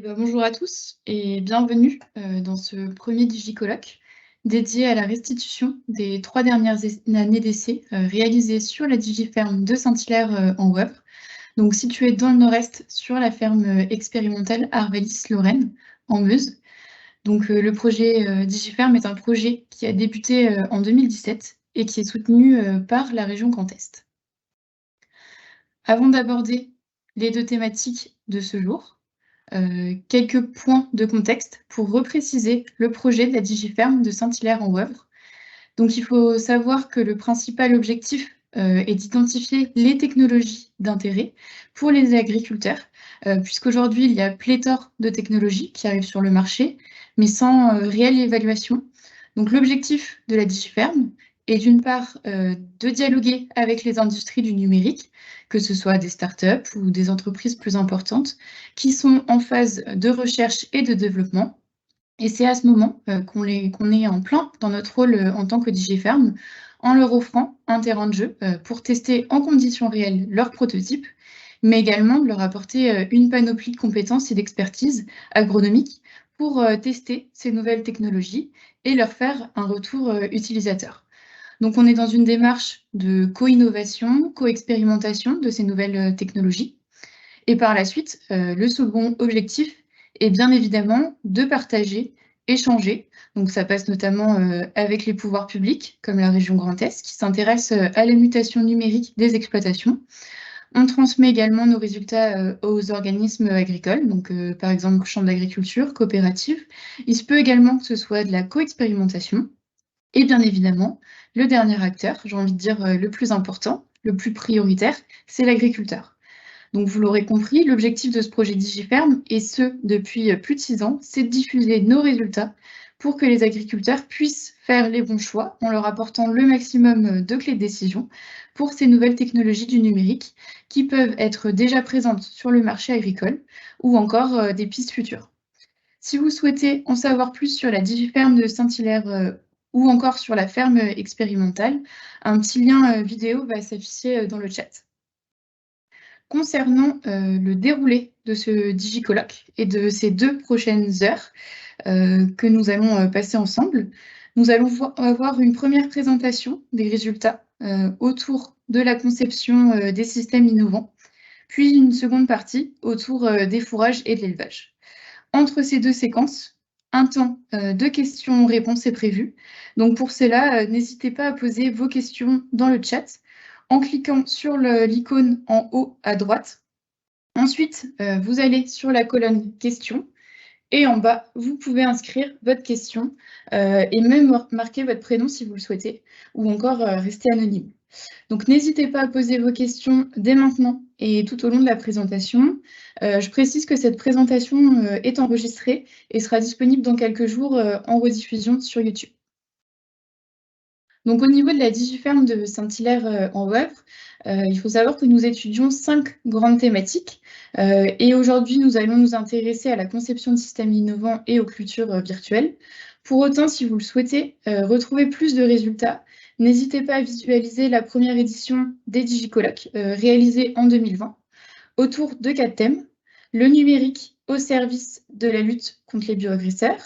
Bonjour à tous et bienvenue dans ce premier DigiColloque dédié à la restitution des 3 dernières années d'essais réalisés sur la Digiferme de Saint-Hilaire en Wavre, donc située dans le nord-est sur la ferme expérimentale Arvalis-Lorraine en Meuse. Donc le projet Digiferme est un projet qui a débuté en 2017 et qui est soutenu par la région Grand Est. Avant d'aborder les deux thématiques de ce jour, quelques points de contexte pour repréciser le projet de la Digiferme de Saint-Hilaire en Wavre. Donc il faut savoir que le principal objectif est d'identifier les technologies d'intérêt pour les agriculteurs, puisqu'aujourd'hui il y a pléthore de technologies qui arrivent sur le marché, mais sans réelle évaluation. Donc l'objectif de la Digiferme est d'une part de dialoguer avec les industries du numérique, que ce soit des startups ou des entreprises plus importantes, qui sont en phase de recherche et de développement. Et c'est à ce moment qu'on est en plein dans notre rôle en tant que Digiferme, en leur offrant un terrain de jeu pour tester en conditions réelles leurs prototypes, mais également de leur apporter une panoplie de compétences et d'expertise agronomique pour tester ces nouvelles technologies et leur faire un retour utilisateur. Donc on est dans une démarche de co-innovation, co-expérimentation de ces nouvelles technologies. Et par la suite, le second objectif est bien évidemment de partager, échanger. Donc ça passe notamment avec les pouvoirs publics, comme la région Grand Est, qui s'intéresse à la mutation numérique des exploitations. On transmet également nos résultats aux organismes agricoles, donc par exemple chambres d'agriculture, coopératives. Il se peut également que ce soit de la co-expérimentation. Et bien évidemment, le dernier acteur, j'ai envie de dire le plus important, le plus prioritaire, c'est l'agriculteur. Donc vous l'aurez compris, l'objectif de ce projet Digiferme, et ce depuis plus de 6 ans, c'est de diffuser nos résultats pour que les agriculteurs puissent faire les bons choix en leur apportant le maximum de clés de décision pour ces nouvelles technologies du numérique qui peuvent être déjà présentes sur le marché agricole ou encore des pistes futures. Si vous souhaitez en savoir plus sur la Digiferme de Saint-Hilaire ou encore sur la ferme expérimentale, un petit lien vidéo va s'afficher dans le chat. Concernant le déroulé de ce DigiColloque et de ces 2 prochaines heures que nous allons passer ensemble, nous allons avoir une première présentation des résultats autour de la conception des systèmes innovants, puis une seconde partie autour des fourrages et de l'élevage. Entre ces 2 séquences, un temps de questions-réponses est prévu. Donc pour cela, n'hésitez pas à poser vos questions dans le chat en cliquant sur l'icône en haut à droite. Ensuite, vous allez sur la colonne questions et en bas, vous pouvez inscrire votre question et même marquer votre prénom si vous le souhaitez, ou encore rester anonyme. Donc n'hésitez pas à poser vos questions dès maintenant et tout au long de la présentation. Je précise que cette présentation est enregistrée et sera disponible dans quelques jours en rediffusion sur YouTube. Donc au niveau de la Digiferme de Saint-Hilaire en Wavre, il faut savoir que nous étudions 5 grandes thématiques et aujourd'hui nous allons nous intéresser à la conception de systèmes innovants et aux cultures virtuelles. Pour autant, si vous le souhaitez, retrouver plus de résultats, n'hésitez pas à visualiser la première édition des DigiColloques réalisée en 2020 autour de 4 thèmes: le numérique au service de la lutte contre les bioagresseurs,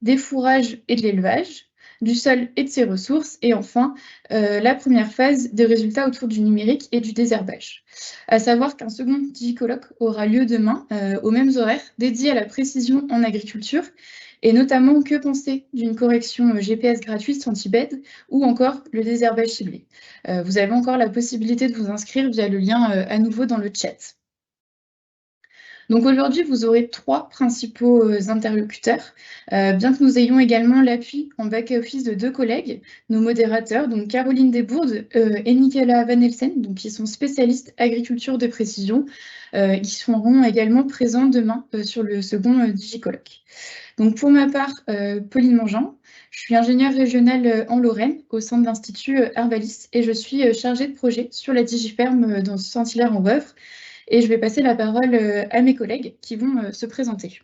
des fourrages et de l'élevage, du sol et de ses ressources, et enfin la première phase des résultats autour du numérique et du désherbage. À savoir qu'un second DigiColloque aura lieu demain aux mêmes horaires, dédié à la précision en agriculture, et notamment que penser d'une correction GPS gratuite sans Tibet ou encore le désherbage ciblé. Vous avez encore la possibilité de vous inscrire via le lien à nouveau dans le chat. Donc aujourd'hui, vous aurez 3 principaux interlocuteurs, bien que nous ayons également l'appui en back-office de 2 collègues, nos modérateurs, donc Caroline Desbourdes et Nicolas Van Elsen, donc qui sont spécialistes agriculture de précision, qui seront également présents demain sur le second DigiColloque. Donc pour ma part, Pauline Mangin, je suis ingénieure régionale en Lorraine au sein de l'Institut Arvalis et je suis chargée de projet sur la Digiferme dans Saint-Hilaire en Wavre. Et je vais passer la parole à mes collègues qui vont se présenter.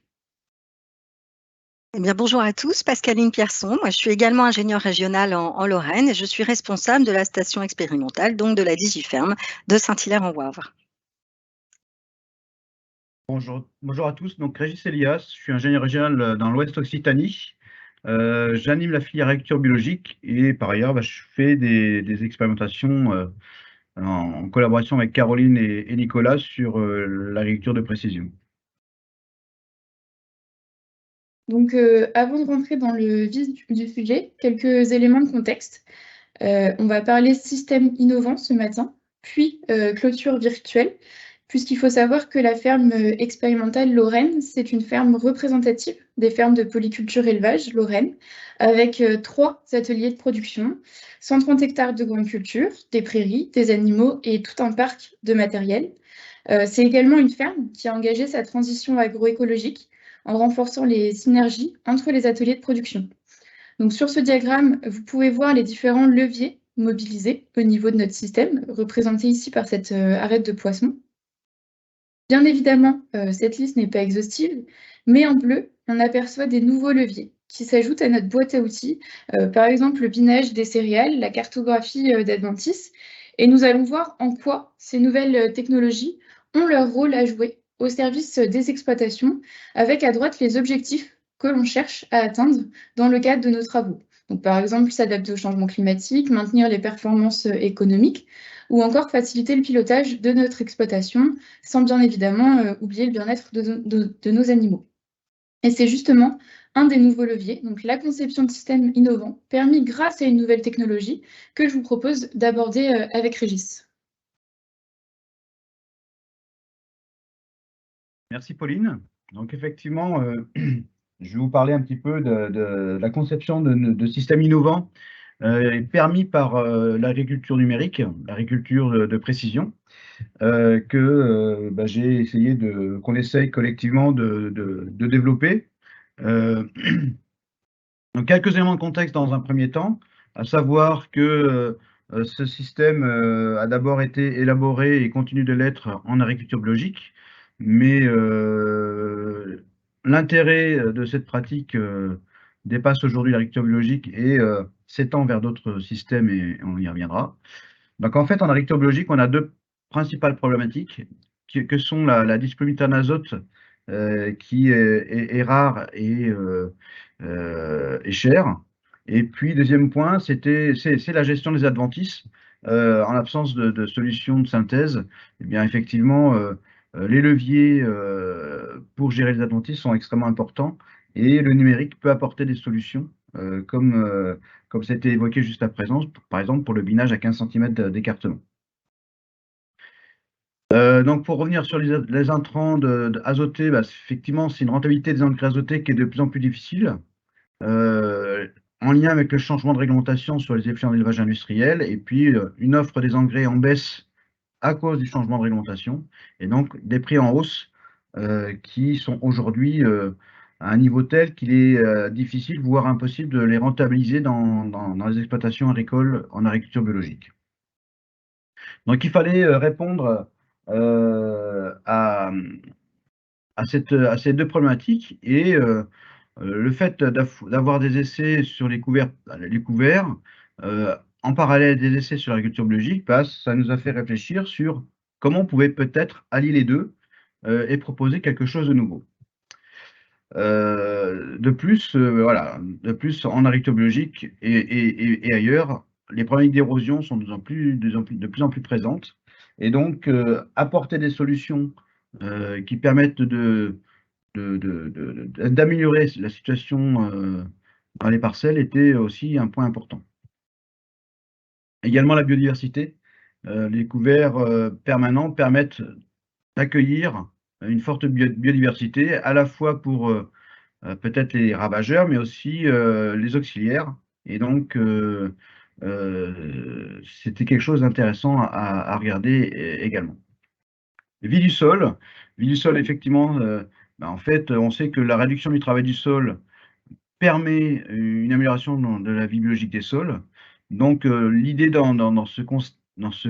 Eh bien, bonjour à tous, Pascaline Pierson. Moi, je suis également ingénieure régionale en Lorraine et je suis responsable de la station expérimentale, donc de la Digiferme de Saint-Hilaire en Wavre. Bonjour à tous. Donc, Régis Elias, je suis ingénieur régional dans l'Ouest Occitanie. J'anime la filière agriculture biologique et par ailleurs, je fais des expérimentations en collaboration avec Caroline et Nicolas sur l'agriculture de précision. Donc, avant de rentrer dans le vif du sujet, quelques éléments de contexte. On va parler système innovant ce matin, puis clôture virtuelle, puisqu'il faut savoir que la ferme expérimentale Lorraine, c'est une ferme représentative des fermes de polyculture élevage Lorraine, avec 3 ateliers de production, 130 hectares de grandes cultures, des prairies, des animaux et tout un parc de matériel. C'est également une ferme qui a engagé sa transition agroécologique en renforçant les synergies entre les ateliers de production. Donc sur ce diagramme, vous pouvez voir les différents leviers mobilisés au niveau de notre système, représentés ici par cette arête de poisson. Bien évidemment, cette liste n'est pas exhaustive, mais en bleu, on aperçoit des nouveaux leviers qui s'ajoutent à notre boîte à outils, par exemple le binage des céréales, la cartographie d'Adventis, et nous allons voir en quoi ces nouvelles technologies ont leur rôle à jouer au service des exploitations, avec à droite les objectifs que l'on cherche à atteindre dans le cadre de nos travaux. Donc, par exemple, s'adapter au changement climatique, maintenir les performances économiques, ou encore faciliter le pilotage de notre exploitation, sans bien évidemment oublier le bien-être de nos animaux. Et c'est justement un des nouveaux leviers, donc la conception de systèmes innovants, permis grâce à une nouvelle technologie que je vous propose d'aborder avec Régis. Merci Pauline. Donc effectivement, je vais vous parler un petit peu de la conception de systèmes innovants permis par l'agriculture numérique, l'agriculture de précision. J'ai essayé qu'on essaye collectivement de développer. Euh, donc quelques éléments de contexte dans un premier temps, à savoir que ce système a d'abord été élaboré et continue de l'être en agriculture biologique, mais l'intérêt de cette pratique dépasse aujourd'hui l'agriculture biologique et s'étend vers d'autres systèmes et on y reviendra. Donc en fait, en agriculture biologique, on a deux principales problématiques que sont la disponibilité en azote qui est rare et chère. Et puis, deuxième point, c'est la gestion des adventices. En l'absence de solutions de synthèse, eh bien, effectivement, les leviers pour gérer les adventices sont extrêmement importants et le numérique peut apporter des solutions comme c'était évoqué juste à présent, par exemple pour le binage à 15 cm d'écartement. Donc pour revenir sur les intrants azotés, effectivement, c'est une rentabilité des engrais azotés qui est de plus en plus difficile, en lien avec le changement de réglementation sur les effluents d'élevage industriel, et puis une offre des engrais en baisse à cause du changement de réglementation, et donc des prix en hausse qui sont aujourd'hui à un niveau tel qu'il est difficile, voire impossible, de les rentabiliser dans les exploitations agricoles en agriculture biologique. Donc il fallait répondre à ces deux problématiques et le fait d'avoir des essais sur les couverts, en parallèle des essais sur l'agriculture biologique, ça nous a fait réfléchir sur comment on pouvait peut-être allier les deux et proposer quelque chose de nouveau. De plus, en agriculture biologique et ailleurs, les problématiques d'érosion sont de plus en plus présentes. Et donc, apporter des solutions qui permettent d'améliorer la situation dans les parcelles était aussi un point important. Également la biodiversité. Les couverts permanents permettent d'accueillir une forte biodiversité, à la fois pour peut-être les ravageurs, mais aussi les auxiliaires. Et donc, c'était quelque chose d'intéressant à regarder également. Vie du sol, effectivement, en fait, on sait que la réduction du travail du sol permet une amélioration de la vie biologique des sols. Donc, l'idée dans ce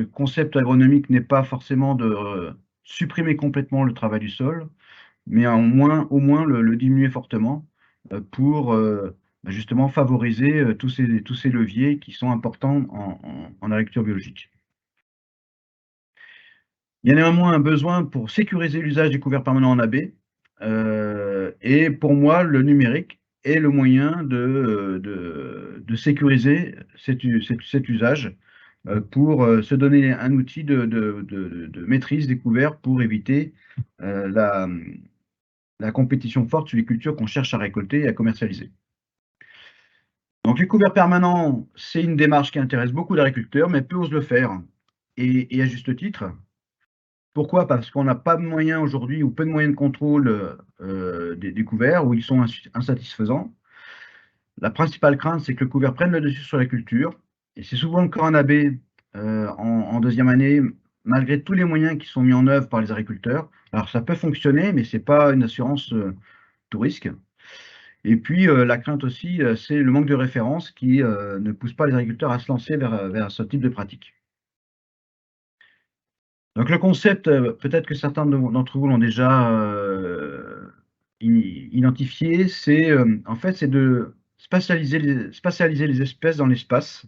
concept agronomique n'est pas forcément de supprimer complètement le travail du sol, mais au moins le diminuer fortement pour justement favoriser tous ces leviers qui sont importants en agriculture biologique. Il y a néanmoins un besoin pour sécuriser l'usage des couverts permanents en AB. Et pour moi, le numérique est le moyen de sécuriser cet usage pour se donner un outil de maîtrise des couverts pour éviter la compétition forte sur les cultures qu'on cherche à récolter et à commercialiser. Donc les couverts permanents, c'est une démarche qui intéresse beaucoup d'agriculteurs, mais peu osent le faire, et à juste titre. Pourquoi? Parce qu'on n'a pas de moyens aujourd'hui ou peu de moyens de contrôle des couverts, ou ils sont insatisfaisants. La principale crainte, c'est que le couvert prenne le dessus sur la culture, et c'est souvent le cas en AB en deuxième année, malgré tous les moyens qui sont mis en œuvre par les agriculteurs. Alors ça peut fonctionner, mais ce n'est pas une assurance tout risque. Et puis la crainte aussi, c'est le manque de référence qui ne pousse pas les agriculteurs à se lancer vers ce type de pratique. Donc le concept, peut-être que certains d'entre vous l'ont déjà identifié, c'est en fait, c'est de spatialiser les espèces dans l'espace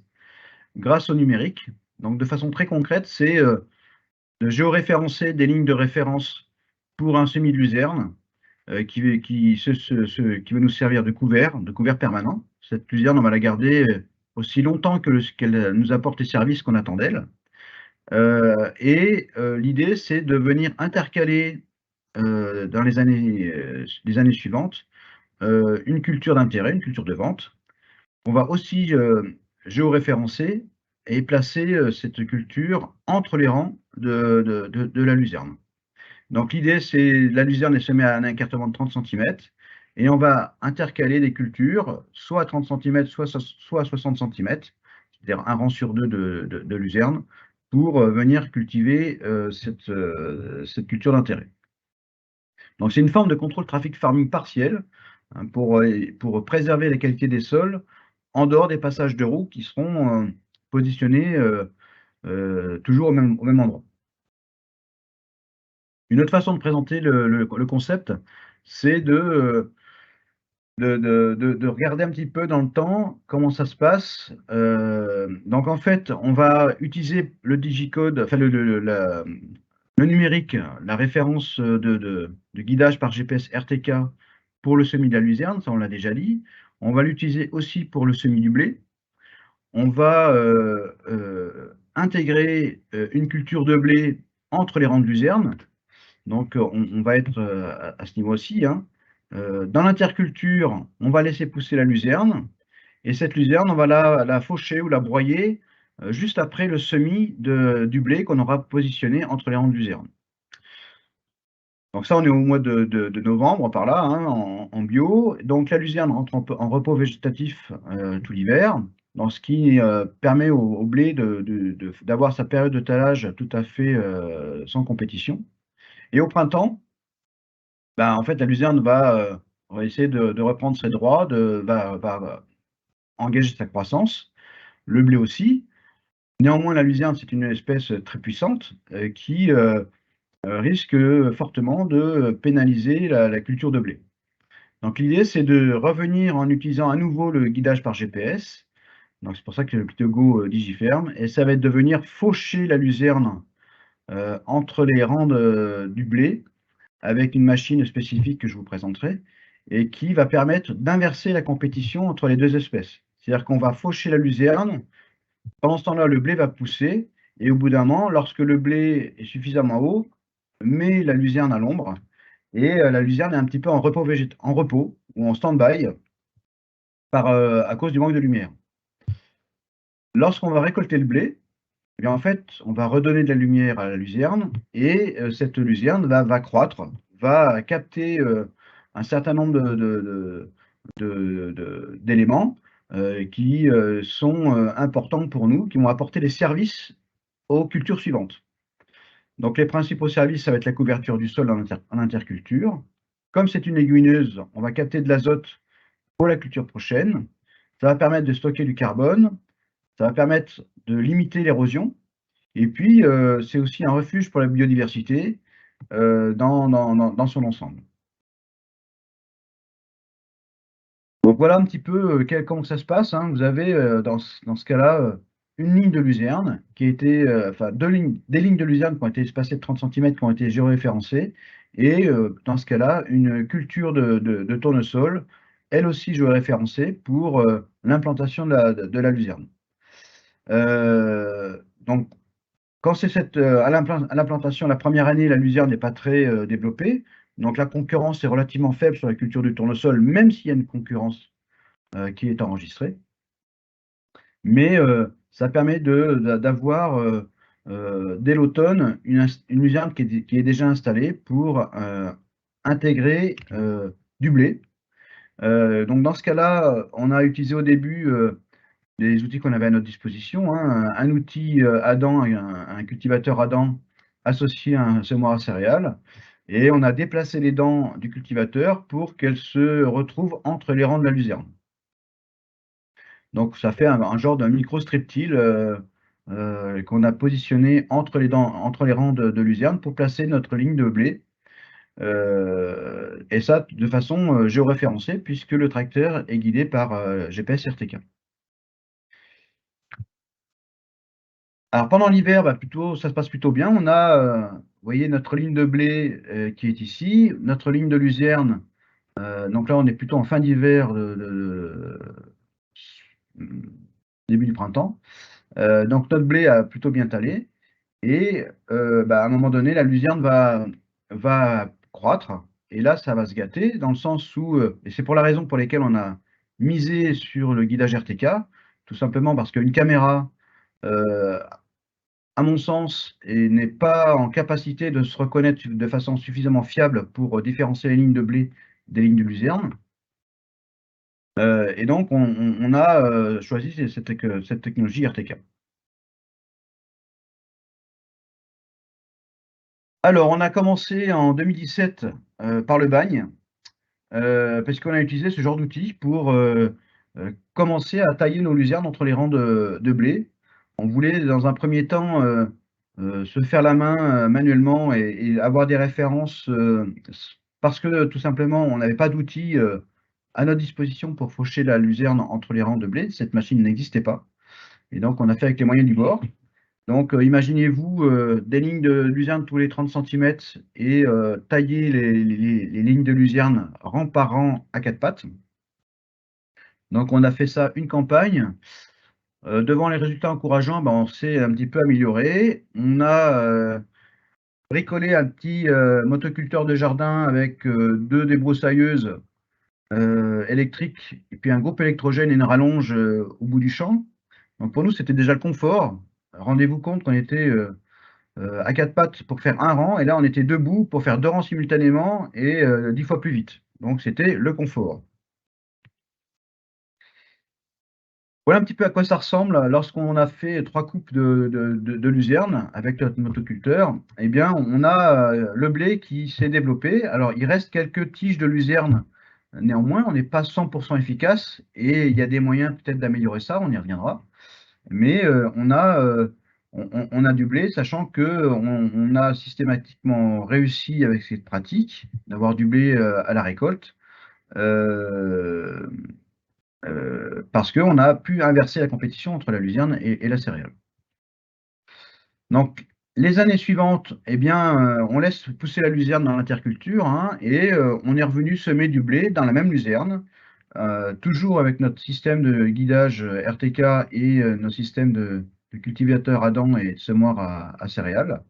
grâce au numérique. Donc de façon très concrète, c'est de géoréférencer des lignes de référence pour un semis de luzerne qui va nous servir de couvert permanent. Cette luzerne, on va la garder aussi longtemps qu'elle nous apporte les services qu'on attend d'elle. L'idée, c'est de venir intercaler dans les années suivantes une culture d'intérêt, une culture de vente. On va aussi géoréférencer et placer cette culture entre les rangs de la luzerne. Donc l'idée, c'est la luzerne est semée à un écartement de 30 cm et on va intercaler des cultures, soit à 30 cm, soit à 60 cm, c'est-à-dire un rang sur deux de luzerne, pour venir cultiver cette culture d'intérêt. Donc c'est une forme de contrôle trafic farming partiel hein, pour préserver la qualité des sols en dehors des passages de roues qui seront positionnés toujours au même endroit. Une autre façon de présenter le concept, c'est de regarder un petit peu dans le temps comment ça se passe. Donc en fait, on va utiliser le digicode, enfin le numérique, la référence de guidage par GPS RTK pour le semis de la luzerne, ça on l'a déjà dit. On va l'utiliser aussi pour le semis du blé. On va intégrer une culture de blé entre les rangs de luzerne. Donc, on va être à ce niveau aussi. Hein. Dans l'interculture, on va laisser pousser la luzerne. Et cette luzerne, on va la faucher ou la broyer juste après le semis du blé qu'on aura positionné entre les rangs de luzerne. Donc ça, on est au mois de novembre, par là, hein, en bio. Donc la luzerne rentre en repos végétatif tout l'hiver, ce qui permet au blé d'avoir sa période de tallage tout à fait sans compétition. Et au printemps, ben, en fait, la luzerne va essayer de reprendre ses droits, va engager sa croissance, le blé aussi. Néanmoins, la luzerne, c'est une espèce très puissante qui risque fortement de pénaliser la culture de blé. Donc l'idée, c'est de revenir en utilisant à nouveau le guidage par GPS. Donc c'est pour ça que le Pitogo Digiferm, et ça va être de venir faucher la luzerne entre les rangs du blé avec une machine spécifique que je vous présenterai et qui va permettre d'inverser la compétition entre les deux espèces. C'est-à-dire qu'on va faucher la luzerne, pendant ce temps-là, le blé va pousser, et au bout d'un moment, lorsque le blé est suffisamment haut, met la luzerne à l'ombre, et la luzerne est un petit peu en repos ou en stand-by à cause du manque de lumière. Lorsqu'on va récolter le blé, eh bien, en fait, on va redonner de la lumière à la luzerne, et cette luzerne va croître, va capter un certain nombre d'éléments qui sont importants pour nous, qui vont apporter des services aux cultures suivantes. Donc les principaux services, ça va être la couverture du sol en interculture. Comme c'est une légumineuse, on va capter de l'azote pour la culture prochaine. Ça va permettre de stocker du carbone. Ça va permettre de limiter l'érosion. Et puis, c'est aussi un refuge pour la biodiversité dans son ensemble. Donc voilà un petit peu comment ça se passe. Hein. Vous avez dans ce cas-là une ligne de luzerne qui a été, enfin des lignes de luzerne qui ont été espacées de 30 cm, qui ont été géoréférencées, et dans ce cas-là, une culture de tournesol, elle aussi géoréférencée pour l'implantation de la luzerne. Donc, quand c'est à l'implantation, la première année, la luzerne n'est pas très développée, donc la concurrence est relativement faible sur la culture du tournesol, même s'il y a une concurrence qui est enregistrée. Mais ça permet d'avoir dès l'automne une luzerne qui est déjà installée pour intégrer du blé. Donc dans ce cas-là, on a utilisé au début les outils qu'on avait à notre disposition, hein, un outil Adam, un cultivateur Adam associé à un semoir à céréales, et on a déplacé les dents du cultivateur pour qu'elles se retrouvent entre les rangs de la luzerne. Donc ça fait un genre de micro-streptile qu'on a positionné entre les rangs de luzerne pour placer notre ligne de blé. Et ça de façon géoréférencée, puisque le tracteur est guidé par GPS RTK. Alors pendant l'hiver, ça se passe plutôt bien. On a, vous voyez, notre ligne de blé qui est ici, notre ligne de luzerne. Donc là, on est plutôt en fin d'hiver, début du printemps. Donc notre blé a plutôt bien talé. Et à un moment donné, la luzerne va croître. Et là, ça va se gâter, dans le sens où, et c'est pour la raison pour laquelle on a misé sur le guidage RTK, tout simplement parce qu'une caméra, à mon sens, n'est pas en capacité de se reconnaître de façon suffisamment fiable pour différencier les lignes de blé des lignes de luzerne. Et donc, on a choisi cette technologie RTK. Alors, on a commencé en 2017 par le bagne, parce qu'on a utilisé ce genre d'outil pour commencer à tailler nos luzernes entre les rangs de blé. On voulait, dans un premier temps, se faire la main manuellement et avoir des références, parce que tout simplement, on n'avait pas d'outils à notre disposition pour faucher la luzerne entre les rangs de blé. Cette machine n'existait pas. Et donc, on a fait avec les moyens du bord. Donc, imaginez-vous des lignes de luzerne tous les 30 cm et tailler les lignes de luzerne rang par rang à 4 pattes. Donc, on a fait ça une campagne. Devant les résultats encourageants, on s'est un petit peu amélioré. On a bricolé un petit motoculteur de jardin avec 2 débroussailleuses électriques et puis un groupe électrogène et une rallonge au bout du champ. Donc, pour nous, c'était déjà le confort. Rendez-vous compte qu'on était à 4 pattes pour faire un rang, et là on était debout pour faire 2 rangs simultanément et 10 fois plus vite. Donc c'était le confort. Voilà un petit peu à quoi ça ressemble lorsqu'on a fait 3 coupes de luzerne avec notre motoculteur. Eh bien, on a le blé qui s'est développé. Alors, il reste quelques tiges de luzerne. Néanmoins, on n'est pas 100% efficace et il y a des moyens peut-être d'améliorer ça, on y reviendra. Mais on a du blé, sachant qu'on a systématiquement réussi avec cette pratique d'avoir du blé à la récolte, parce qu'on a pu inverser la compétition entre la luzerne et la céréale. Donc, les années suivantes, eh bien, on laisse pousser la luzerne dans l'interculture, hein, et on est revenu semer du blé dans la même luzerne, toujours avec notre système de guidage RTK et nos systèmes de cultivateur Adam et de semoir à céréales.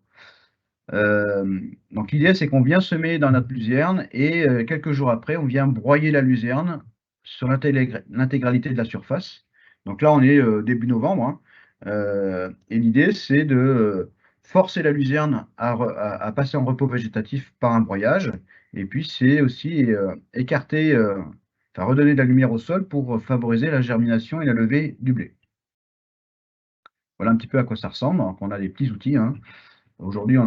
Donc l'idée, c'est qu'on vient semer dans notre luzerne et quelques jours après, on vient broyer la luzerne sur l'intégralité de la surface. Donc là, on est début novembre, hein, et l'idée, c'est de forcer la luzerne à passer en repos végétatif par un broyage. Et puis, c'est aussi écarter, enfin redonner de la lumière au sol pour favoriser la germination et la levée du blé. Voilà un petit peu à quoi ça ressemble. Donc, on a des petits outils, hein. Aujourd'hui, on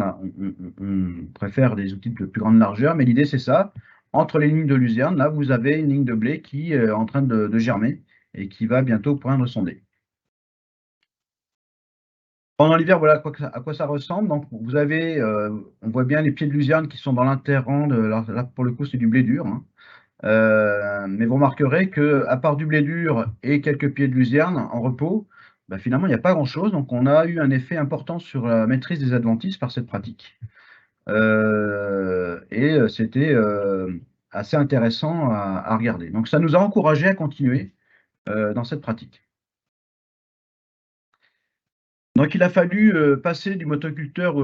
préfère des outils de plus grande largeur, mais l'idée, c'est ça. Entre les lignes de luzerne, là, vous avez une ligne de blé qui est en train de germer et qui va bientôt poindre son dé. Pendant l'hiver, voilà à quoi ça ressemble. Donc, vous avez, on voit bien les pieds de luzerne qui sont dans l'interrang. Là, pour le coup, c'est du blé dur, hein. Mais vous remarquerez qu'à part du blé dur et quelques pieds de luzerne en repos, finalement, il n'y a pas grand-chose. Donc, on a eu un effet important sur la maîtrise des adventices par cette pratique. C'était assez intéressant à regarder. Donc, ça nous a encouragés à continuer dans cette pratique. Donc, il a fallu passer du motoculteur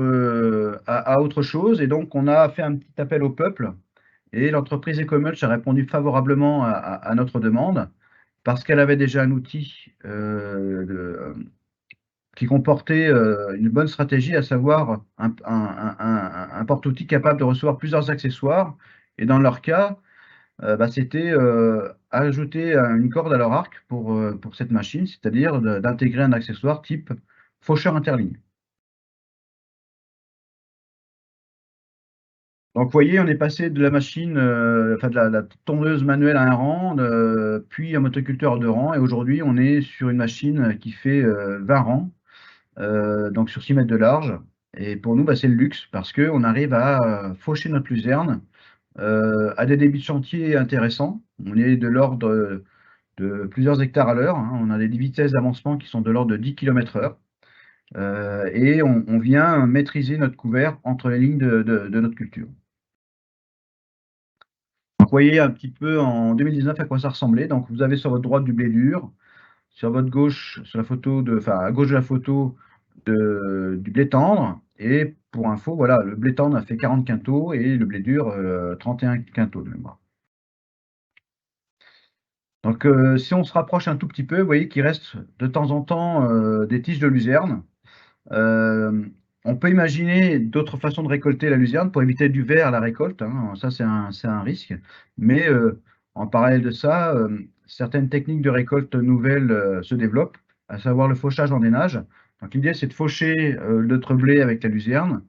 à autre chose. Et donc, on a fait un petit appel au peuple. Et l'entreprise Ecomulch a répondu favorablement à notre demande parce qu'elle avait déjà un outil qui comportait une bonne stratégie, à savoir un porte-outil capable de recevoir plusieurs accessoires. Et dans leur cas, c'était ajouter une corde à leur arc pour cette machine, c'est-à-dire d'intégrer un accessoire type faucheur interligne. Donc, vous voyez, on est passé de la machine, de la tondeuse manuelle à un rang, puis un motoculteur de rang, et aujourd'hui, on est sur une machine qui fait 20 rangs, donc sur 6 mètres de large. Et pour nous, c'est le luxe, parce qu'on arrive à faucher notre luzerne à des débits de chantier intéressants. On est de l'ordre de plusieurs hectares à l'heure, hein. On a des vitesses d'avancement qui sont de l'ordre de 10 km/h. Et on vient maîtriser notre couvert entre les lignes de notre culture. Donc, vous voyez un petit peu en 2019 à quoi ça ressemblait. Donc, vous avez sur votre droite du blé dur, sur votre gauche, sur la photo à gauche de la photo, du blé tendre. Et pour info, voilà, le blé tendre a fait 40 quintaux et le blé dur 31 quintaux de mémoire. Donc, si on se rapproche un tout petit peu, vous voyez qu'il reste de temps en temps des tiges de luzerne. On peut imaginer d'autres façons de récolter la luzerne pour éviter du ver à la récolte, hein. Ça, c'est un risque. Mais en parallèle de ça, certaines techniques de récolte nouvelles se développent, à savoir le fauchage en dénage. Donc, l'idée, c'est de faucher notre blé avec la luzerne.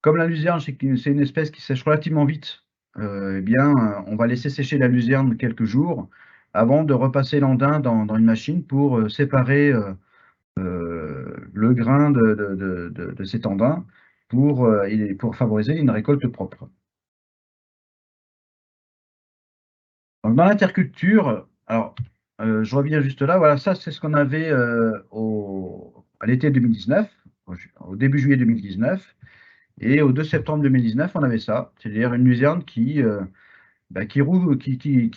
Comme la luzerne, c'est une espèce qui sèche relativement vite, on va laisser sécher la luzerne quelques jours avant de repasser l'andain dans une machine pour séparer le grain de cet andain pour favoriser une récolte propre. Donc, dans l'interculture, alors je reviens juste là, voilà, ça c'est ce qu'on avait à l'été 2019, au début juillet 2019, et au 2 septembre 2019, on avait ça, c'est-à-dire une luzerne qui est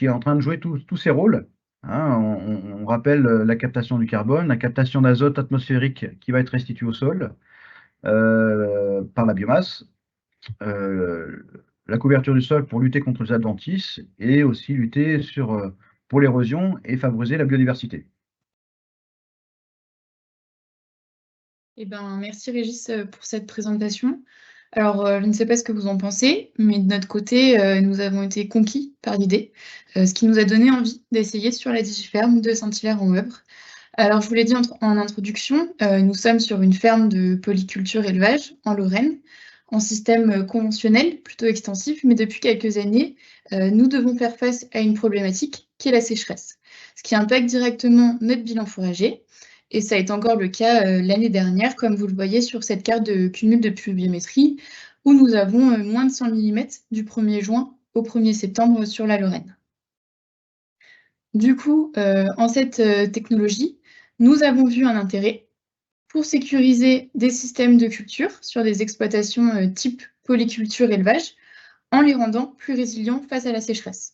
en train de jouer tous ses rôles. Hein. On rappelle la captation du carbone, la captation d'azote atmosphérique qui va être restituée au sol par la biomasse, la couverture du sol pour lutter contre les adventices et aussi lutter pour l'érosion et favoriser la biodiversité. Merci Régis pour cette présentation. Alors, je ne sais pas ce que vous en pensez, mais de notre côté, nous avons été conquis par l'idée, ce qui nous a donné envie d'essayer sur la digiferme de Saint-Hilaire-en-Woëvre. Alors, je vous l'ai dit en introduction, nous sommes sur une ferme de polyculture-élevage en Lorraine, en système conventionnel, plutôt extensif, mais depuis quelques années, nous devons faire face à une problématique qui est la sécheresse, ce qui impacte directement notre bilan fourrager. Et ça est encore le cas l'année dernière, comme vous le voyez sur cette carte de cumul de pluviométrie, où nous avons moins de 100 mm du 1er juin au 1er septembre sur la Lorraine. Du coup, en cette technologie, nous avons vu un intérêt pour sécuriser des systèmes de culture sur des exploitations type polyculture-élevage, en les rendant plus résilients face à la sécheresse.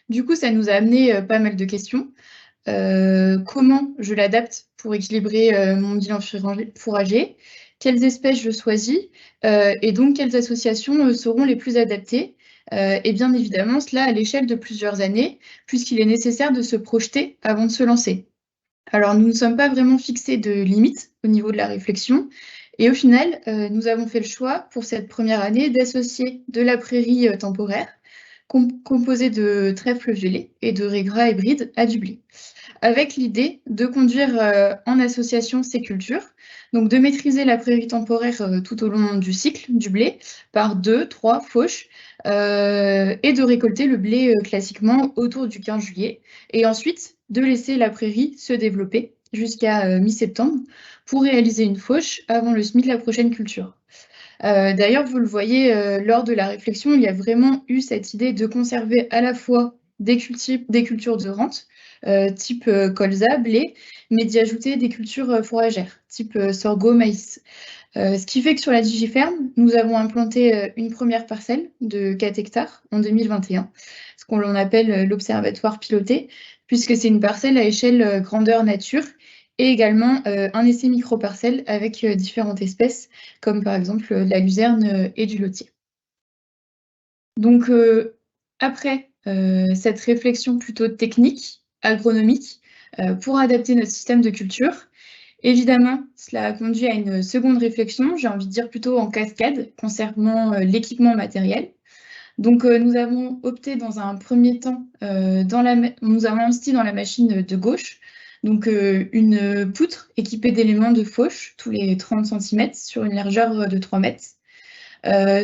Du coup, ça nous a amené pas mal de questions. Comment je l'adapte pour équilibrer mon bilan fourrager, quelles espèces je choisis et donc quelles associations seront les plus adaptées. Et bien évidemment, cela à l'échelle de plusieurs années, puisqu'il est nécessaire de se projeter avant de se lancer. Alors, nous ne sommes pas vraiment fixés de limites au niveau de la réflexion. Et au final, nous avons fait le choix pour cette première année d'associer de la prairie temporaire, composée de trèfle violet et de raies gras hybrides à du blé, avec l'idée de conduire en association ces cultures, donc de maîtriser la prairie temporaire tout au long du cycle du blé par 2-3 fauches et de récolter le blé classiquement autour du 15 juillet et ensuite de laisser la prairie se développer jusqu'à mi-septembre pour réaliser une fauche avant le semis de la prochaine culture. D'ailleurs, vous le voyez, lors de la réflexion, il y a vraiment eu cette idée de conserver à la fois des cultures de rente, type colza, blé, mais d'y ajouter des cultures fourragères, type sorgho, maïs. Ce qui fait que sur la Digiferme, nous avons implanté une première parcelle de 4 hectares en 2021, ce qu'on appelle l'observatoire piloté, puisque c'est une parcelle à échelle grandeur nature et également un essai micro-parcelle avec différentes espèces, comme par exemple la luzerne et du lotier. Donc, après cette réflexion plutôt technique, agronomique, pour adapter notre système de culture, évidemment, cela a conduit à une seconde réflexion, j'ai envie de dire plutôt en cascade, concernant l'équipement matériel. Donc, nous avons opté dans un premier temps, nous avons investi dans la machine de gauche, donc une poutre équipée d'éléments de fauche tous les 30 cm sur une largeur de 3 mètres.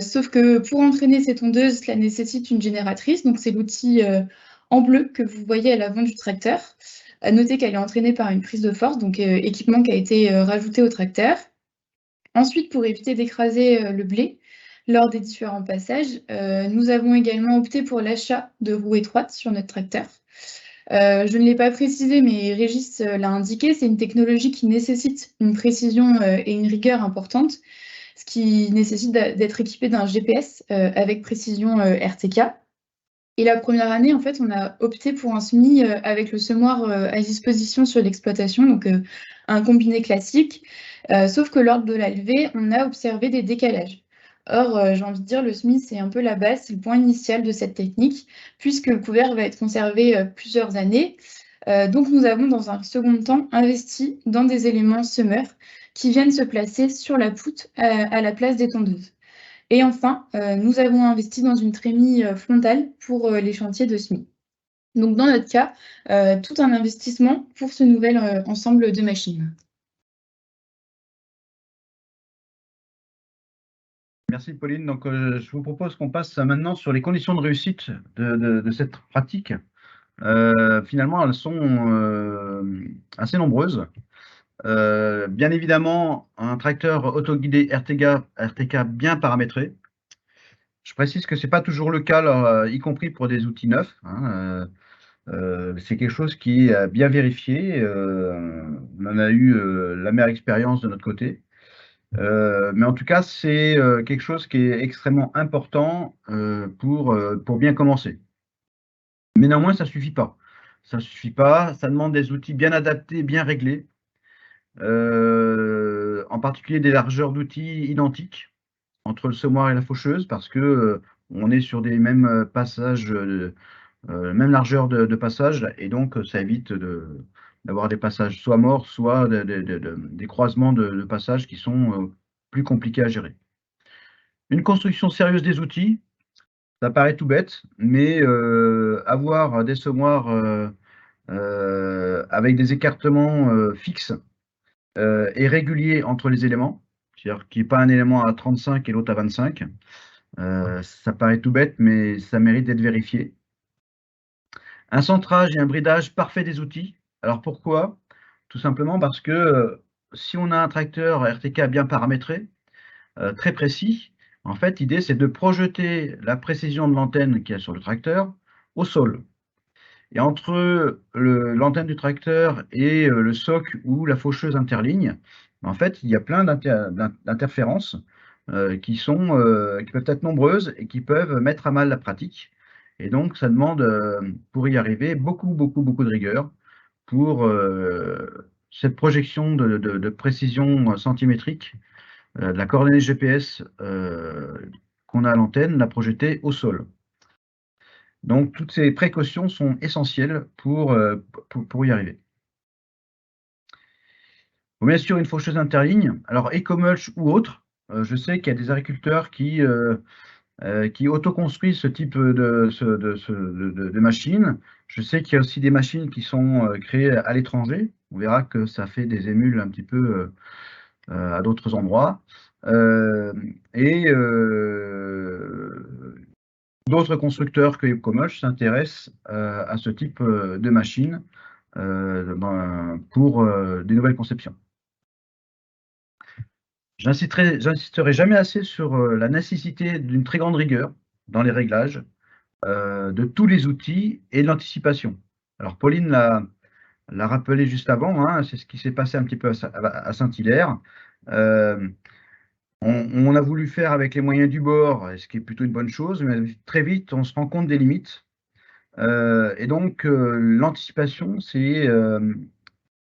Sauf que pour entraîner ces tondeuses, cela nécessite une génératrice, donc c'est l'outil en bleu que vous voyez à l'avant du tracteur. À noter qu'elle est entraînée par une prise de force, donc équipement qui a été rajouté au tracteur. Ensuite, pour éviter d'écraser le blé lors des différents passages, nous avons également opté pour l'achat de roues étroites sur notre tracteur. Je ne l'ai pas précisé, mais Régis l'a indiqué, c'est une technologie qui nécessite une précision et une rigueur importante, ce qui nécessite d'être équipé d'un GPS avec précision RTK. Et la première année, en fait, on a opté pour un semis avec le semoir à disposition sur l'exploitation, donc un combiné classique. Sauf que lors de la levée, on a observé des décalages. Or, j'ai envie de dire, le semis, c'est un peu la base, c'est le point initial de cette technique, puisque le couvert va être conservé plusieurs années. Donc, nous avons, dans un second temps, investi dans des éléments semeurs qui viennent se placer sur la poutre à la place des tondeuses. Et enfin, nous avons investi dans une trémie frontale pour les chantiers de semis. Donc, dans notre cas, tout un investissement pour ce nouvel ensemble de machines. Merci Pauline. Donc, je vous propose qu'on passe maintenant sur les conditions de réussite de cette pratique. Finalement, elles sont assez nombreuses. Bien évidemment, un tracteur autoguidé RTK bien paramétré. Je précise que ce n'est pas toujours le cas, alors, y compris pour des outils neufs. Hein, c'est quelque chose qui est bien vérifié. On en a eu la meilleure expérience de notre côté. Mais en tout cas, c'est quelque chose qui est extrêmement important pour bien commencer. Mais néanmoins, ça ne suffit pas. Ça ne suffit pas. Ça demande des outils bien adaptés, bien réglés. En particulier des largeurs d'outils identiques entre le semoir et la faucheuse, parce que on est sur des mêmes passages, même largeur de passage, et donc ça évite d'avoir des passages soit morts, soit des croisements de passages qui sont plus compliqués à gérer. Une construction sérieuse des outils, ça paraît tout bête, mais avoir des semoirs avec des écartements fixes et réguliers entre les éléments, c'est-à-dire qu'il n'y ait pas un élément à 35 et l'autre à 25, ça paraît tout bête, mais ça mérite d'être vérifié. Un centrage et un bridage parfait des outils. Alors pourquoi? Tout simplement parce que si on a un tracteur RTK bien paramétré, très précis, en fait, l'idée c'est de projeter la précision de l'antenne qu'il y a sur le tracteur au sol. Et entre l'antenne du tracteur et le soc ou la faucheuse interligne, en fait, il y a plein d'interférences qui peuvent être nombreuses et qui peuvent mettre à mal la pratique. Et donc, ça demande, pour y arriver, beaucoup de rigueur pour cette projection de précision centimétrique de la coordonnée GPS qu'on a à l'antenne, la projeter au sol. Donc, toutes ces précautions sont essentielles pour y arriver. Bon, bien sûr, une faucheuse interligne. Alors, Ecomulch ou autre, je sais qu'il y a des agriculteurs qui autoconstruisent ce type de machines. Je sais qu'il y a aussi des machines qui sont créées à l'étranger. On verra que ça fait des émules un petit peu à d'autres endroits. D'autres constructeurs que Ecomulch s'intéressent à ce type de machine pour des nouvelles conceptions. J'insisterai jamais assez sur la nécessité d'une très grande rigueur dans les réglages de tous les outils et de l'anticipation. Alors, Pauline l'a rappelé juste avant, hein, c'est ce qui s'est passé un petit peu à Saint-Hilaire. On a voulu faire avec les moyens du bord, ce qui est plutôt une bonne chose, mais très vite, on se rend compte des limites. Et donc, l'anticipation, c'est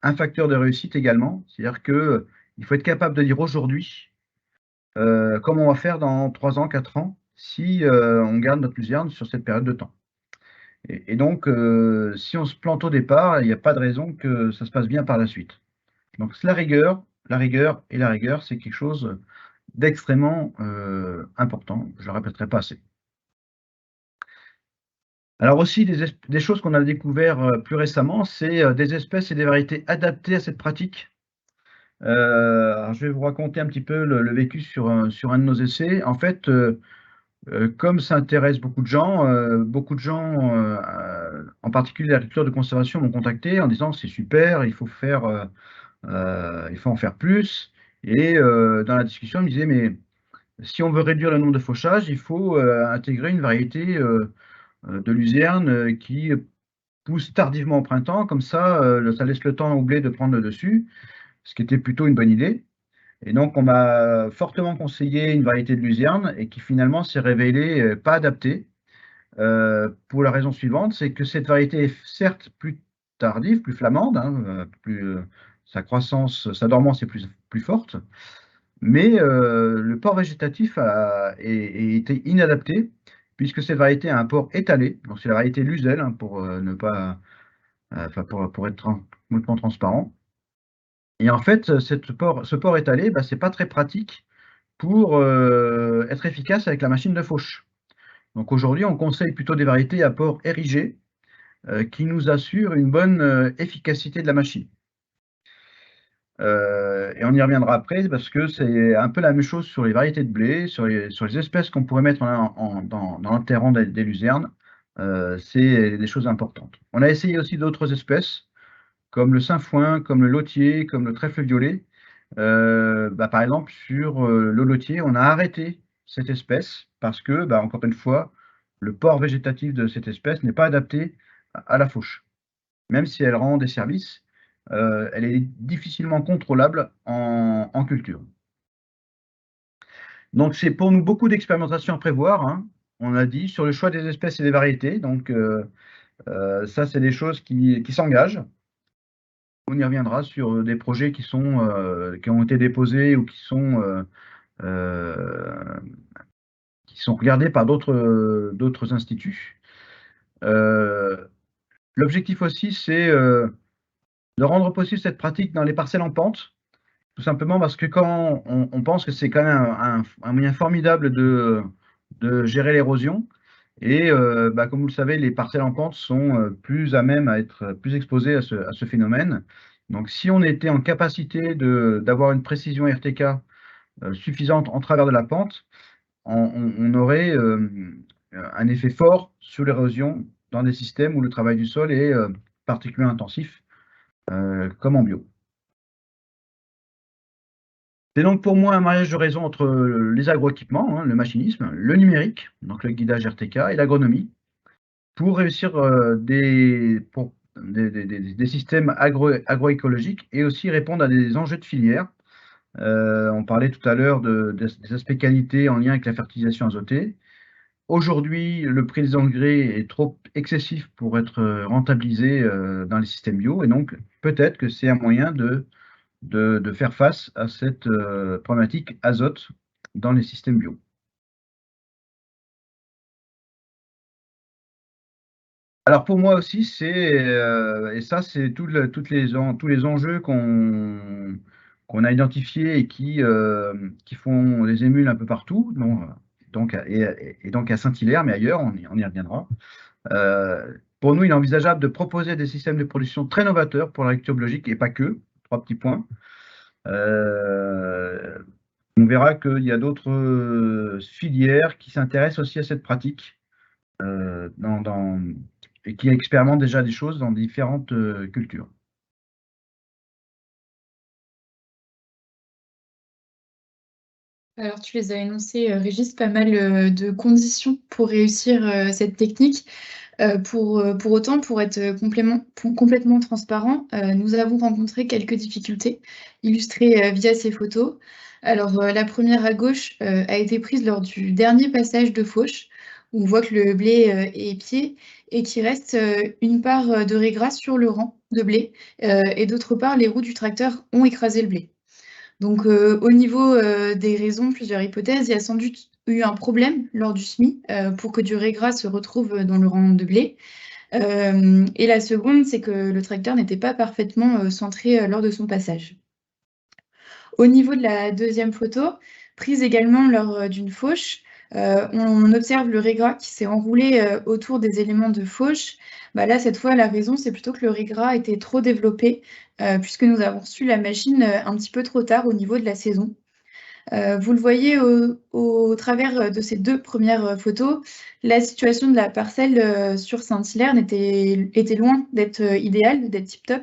un facteur de réussite également. C'est-à-dire qu'il faut être capable de dire aujourd'hui comment on va faire dans 3 ans, 4 ans, si on garde notre luzerne sur cette période de temps. Et donc, si on se plante au départ, il n'y a pas de raison que ça se passe bien par la suite. Donc, la rigueur, c'est quelque chose d'extrêmement important. Je ne le répéterai pas assez. Alors aussi, des choses qu'on a découvert plus récemment, c'est des espèces et des variétés adaptées à cette pratique. Alors je vais vous raconter un petit peu le vécu sur un de nos essais. En fait, comme ça intéresse beaucoup de gens, en particulier l'agriculture de conservation, m'ont contacté en disant c'est super, il faut en faire plus. Et dans la discussion, ils me disaient mais si on veut réduire le nombre de fauchages, il faut intégrer une variété de luzerne qui pousse tardivement au printemps, comme ça, ça laisse le temps au blé de prendre le dessus, ce qui était plutôt une bonne idée. Et donc, on m'a fortement conseillé une variété de luzerne et qui finalement s'est révélée pas adaptée pour la raison suivante, c'est que cette variété est certes plus tardive, plus flamande, hein, sa croissance, sa dormance est plus forte, mais le port végétatif a été inadapté puisque cette variété a un port étalé, donc c'est la variété Luzel, hein, pour ne pas, enfin pour être complètement transparent. Et en fait, ce port étalé, bah, c'est pas très pratique pour être efficace avec la machine de fauche. Donc aujourd'hui, on conseille plutôt des variétés à port érigé qui nous assurent une bonne efficacité de la machine. Et on y reviendra après parce que c'est un peu la même chose sur les variétés de blé, sur les espèces qu'on pourrait mettre dans l'enterrement des luzernes. C'est des choses importantes. On a essayé aussi d'autres espèces, comme le sainfoin, comme le lotier, comme le trèfle violet. Bah, par exemple, sur le lotier, on a arrêté cette espèce parce que, bah, encore une fois, le port végétatif de cette espèce n'est pas adapté à la fauche. Même si elle rend des services, elle est difficilement contrôlable en culture. Donc, c'est pour nous beaucoup d'expérimentation à prévoir, hein, on a dit, sur le choix des espèces et des variétés. Donc, ça, c'est des choses qui s'engagent. On y reviendra sur des projets qui ont été déposés ou qui sont regardés par d'autres instituts. L'objectif aussi, c'est de rendre possible cette pratique dans les parcelles en pente, tout simplement parce que quand on pense que c'est quand même un moyen formidable de gérer l'érosion, et bah, comme vous le savez, les parcelles en pente sont plus à même à être plus exposées à ce phénomène. Donc si on était en capacité d'avoir une précision RTK suffisante en travers de la pente, on aurait un effet fort sur l'érosion dans des systèmes où le travail du sol est particulièrement intensif, comme en bio. C'est donc pour moi un mariage de raison entre les agroéquipements, hein, le machinisme, le numérique, donc le guidage RTK, et l'agronomie, pour réussir des systèmes agroécologiques et aussi répondre à des enjeux de filière. On parlait tout à l'heure des aspects qualité en lien avec la fertilisation azotée. Aujourd'hui, le prix des engrais est trop excessif pour être rentabilisé dans les systèmes bio, et donc peut-être que c'est un moyen de faire face à cette problématique azote dans les systèmes bio. Alors pour moi aussi, et ça c'est tous les enjeux qu'on a identifiés et qui font des émules un peu partout, donc à Saint-Hilaire, mais ailleurs, on y reviendra. Pour nous, il est envisageable de proposer des systèmes de production très novateurs pour l'agriculture biologique et pas que. 3 petits points. On verra qu'il y a d'autres filières qui s'intéressent aussi à cette pratique et qui expérimentent déjà des choses dans différentes cultures. Alors, tu les as énoncées, Régis, pas mal de conditions pour réussir cette technique. Pour autant, pour être complètement transparent, nous avons rencontré quelques difficultés illustrées via ces photos. Alors, la première à gauche a été prise lors du dernier passage de fauche, où on voit que le blé est épié et qu'il reste une part de régras sur le rang de blé, et d'autre part, les roues du tracteur ont écrasé le blé. Donc, au niveau des raisons, plusieurs hypothèses. Il y a sans doute eu un problème lors du semis pour que du régras se retrouve dans le rang de blé. Et la seconde, c'est que le tracteur n'était pas parfaitement centré lors de son passage. Au niveau de la deuxième photo, prise également lors d'une fauche, on observe le régras qui s'est enroulé autour des éléments de fauche. Bah là, cette fois, la raison, c'est plutôt que le régras était trop développé, puisque nous avons reçu la machine un petit peu trop tard au niveau de la saison. Vous le voyez au travers de ces deux premières photos, la situation de la parcelle sur Saint-Hilaire était loin d'être idéale, d'être tip-top.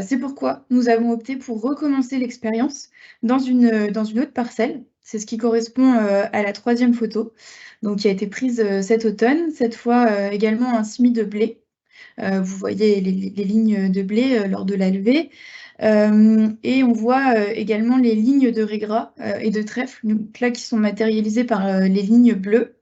C'est pourquoi nous avons opté pour recommencer l'expérience dans une autre parcelle. C'est ce qui correspond à la troisième photo, donc qui a été prise cet automne. Cette fois également un semis de blé. Vous voyez les lignes de blé lors de la levée. Et on voit également les lignes de régras et de trèfle, donc là, qui sont matérialisées par les lignes bleues.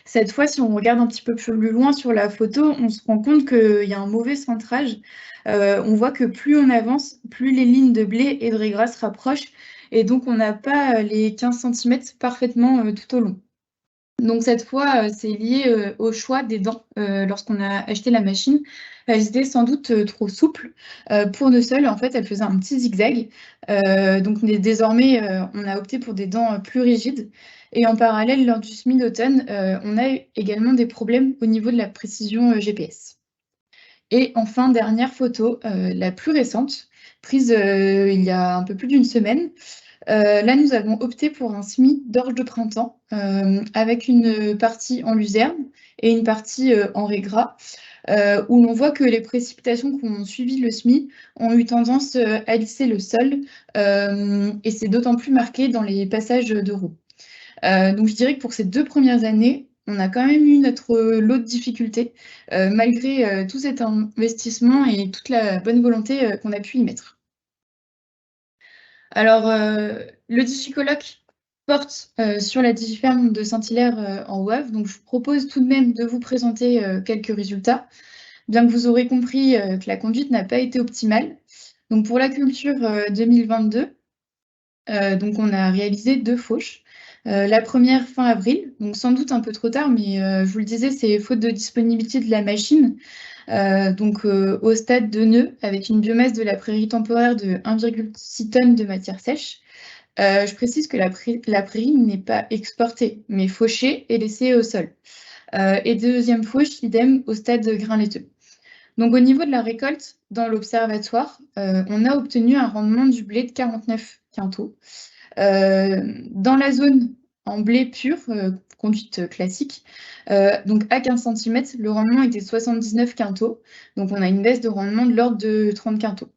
Cette fois, si on regarde un petit peu plus loin sur la photo, on se rend compte qu'il y a un mauvais centrage. On voit que plus on avance, plus les lignes de blé et de régras se rapprochent, et donc on n'a pas les 15 cm parfaitement tout au long. Donc cette fois, c'est lié au choix des dents lorsqu'on a acheté la machine. Elles étaient sans doute trop souples pour nos sols. En fait, elles faisaient un petit zigzag. Donc désormais, on a opté pour des dents plus rigides. Et en parallèle, lors du semis d'automne, on a eu également des problèmes au niveau de la précision GPS. Et enfin, dernière photo, la plus récente, prise il y a un peu plus d'une semaine. Là, nous avons opté pour un semis d'orge de printemps avec une partie en luzerne et une partie en régras, où l'on voit que les précipitations qui ont suivi le semis ont eu tendance à lisser le sol, et c'est d'autant plus marqué dans les passages de roues. Donc je dirais que pour ces 2 premières années, on a quand même eu notre lot de difficultés, malgré tout cet investissement et toute la bonne volonté qu'on a pu y mettre. Alors, le DigiColloque porte sur la Digiferme de Saint-Hilaire en WAV, donc je vous propose tout de même de vous présenter quelques résultats, bien que vous aurez compris que la conduite n'a pas été optimale. Donc pour la culture 2022, donc on a réalisé 2 fauches. La première fin avril, donc sans doute un peu trop tard, mais je vous le disais, c'est faute de disponibilité de la machine. Donc au stade de nœud, avec une biomasse de la prairie temporaire de 1,6 tonnes de matière sèche. Je précise que la prairie n'est pas exportée, mais fauchée et laissée au sol. Et deuxième fauche, idem, au stade de grain laiteux. Donc au niveau de la récolte, dans l'observatoire, on a obtenu un rendement du blé de 49 quintaux. Dans la zone en blé pur, conduite classique, donc à 15 cm, le rendement était 79 quintaux. Donc on a une baisse de rendement de l'ordre de 30 quintaux.